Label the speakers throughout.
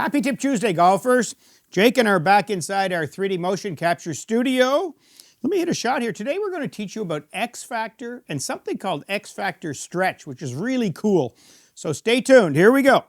Speaker 1: Happy Tip Tuesday, golfers. Jake and I are back inside our 3D motion capture studio. Let me hit a shot here. Today we're going to teach you about X Factor and something called X Factor Stretch, which is really cool. So stay tuned. Here we go.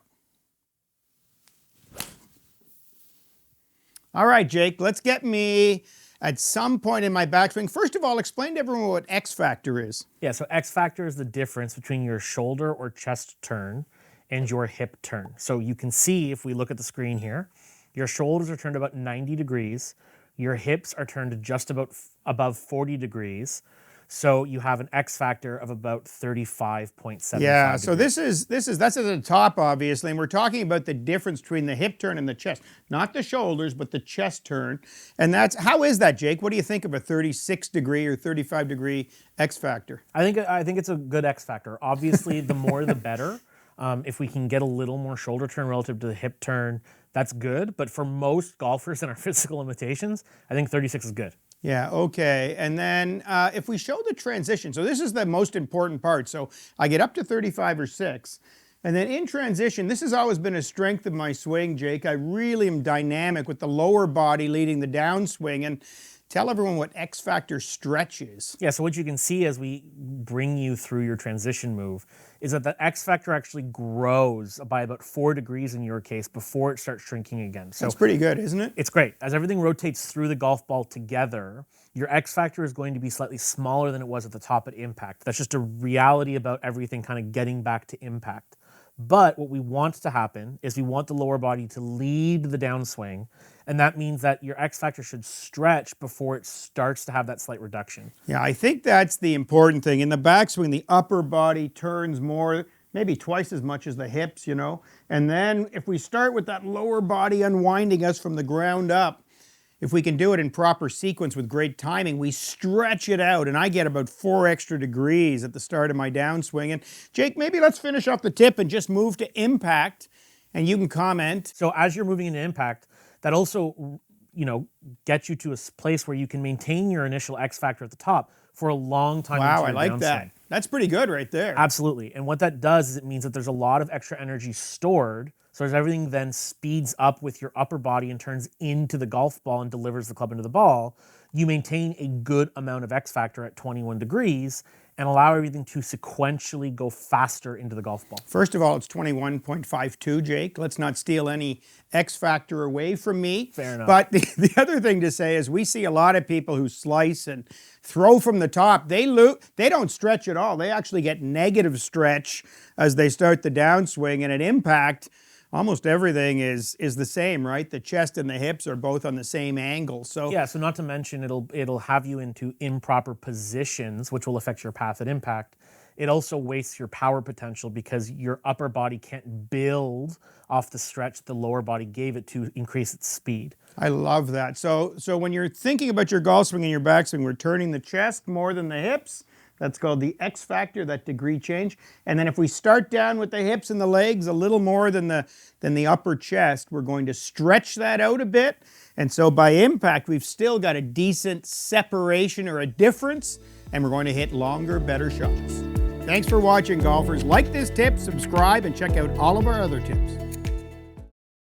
Speaker 1: All right, Jake, let's get me at some point in my backswing. First of all, explain to everyone what X Factor is.
Speaker 2: Yeah, so X Factor is the difference between your shoulder or chest turn and your hip turn. So you can see, if we look at the screen here, your shoulders are turned about 90 degrees. Your hips are turned just about above 40 degrees. So you have an X factor of about 35.75
Speaker 1: Yeah,
Speaker 2: degrees.
Speaker 1: so that's at the top, obviously, and we're talking about the difference between the hip turn and the chest. Not the shoulders, but the chest turn. And how is that, Jake? What do you think of a 36 degree or 35 degree X factor?
Speaker 2: I think it's a good X factor. Obviously, the more the better. If we can get a little more shoulder turn relative to the hip turn, that's good. But for most golfers and our physical limitations, I think 36 is good.
Speaker 1: Yeah, okay. And then if we show the transition, so this is the most important part. So I get up to 35 or 6. And then in transition, this has always been a strength of my swing, Jake. I really am dynamic with the lower body leading the downswing. And tell everyone what X Factor Stretch is.
Speaker 2: Yeah, so what you can see as we bring you through your transition move is that the X Factor actually grows by about 4 degrees in your case before it starts shrinking again. So
Speaker 1: that's pretty good, isn't it?
Speaker 2: It's great. As everything rotates through the golf ball together, your X Factor is going to be slightly smaller than it was at the top at impact. That's just a reality about everything kind of getting back to impact. But what we want to happen is we want the lower body to lead the downswing, and that means that your X Factor should stretch before it starts to have that slight reduction.
Speaker 1: Yeah, I think that's the important thing. In the backswing, the upper body turns more, maybe twice as much as the hips, you know. And then if we start with that lower body unwinding us from the ground up, if we can do it in proper sequence with great timing, we stretch it out, and I get about 4 extra degrees at the start of my downswing. And Jake, maybe let's finish off the tip and just move to impact, and you can comment.
Speaker 2: So as you're moving into impact, that also, gets you to a place where you can maintain your initial X Factor at the top for a long time.
Speaker 1: Wow, I like that. That's pretty good right there.
Speaker 2: Absolutely. And what that does is it means that there's a lot of extra energy stored. So as everything then speeds up with your upper body and turns into the golf ball and delivers the club into the ball, you maintain a good amount of X Factor at 21 degrees and allow everything to sequentially go faster into the golf ball.
Speaker 1: First of all, it's 21.52, Jake. Let's not steal any X Factor away from me.
Speaker 2: Fair enough.
Speaker 1: But the other thing to say is we see a lot of people who slice and throw from the top. They don't stretch at all. They actually get negative stretch as they start the downswing, and at impact, almost everything is the same, right? The chest and the hips are both on the same angle. So
Speaker 2: yeah, so not to mention it'll have you into improper positions, which will affect your path at impact. It also wastes your power potential because your upper body can't build off the stretch the lower body gave it to increase its speed.
Speaker 1: I love that. So when you're thinking about your golf swing and your backswing, we're turning the chest more than the hips. That's called the X Factor, that degree change. And then if we start down with the hips and the legs a little more than the upper chest, we're going to stretch that out a bit. And so by impact, we've still got a decent separation or a difference, and we're going to hit longer, better shots. Thanks for watching, golfers. Like this tip, subscribe, and check out all of our other tips.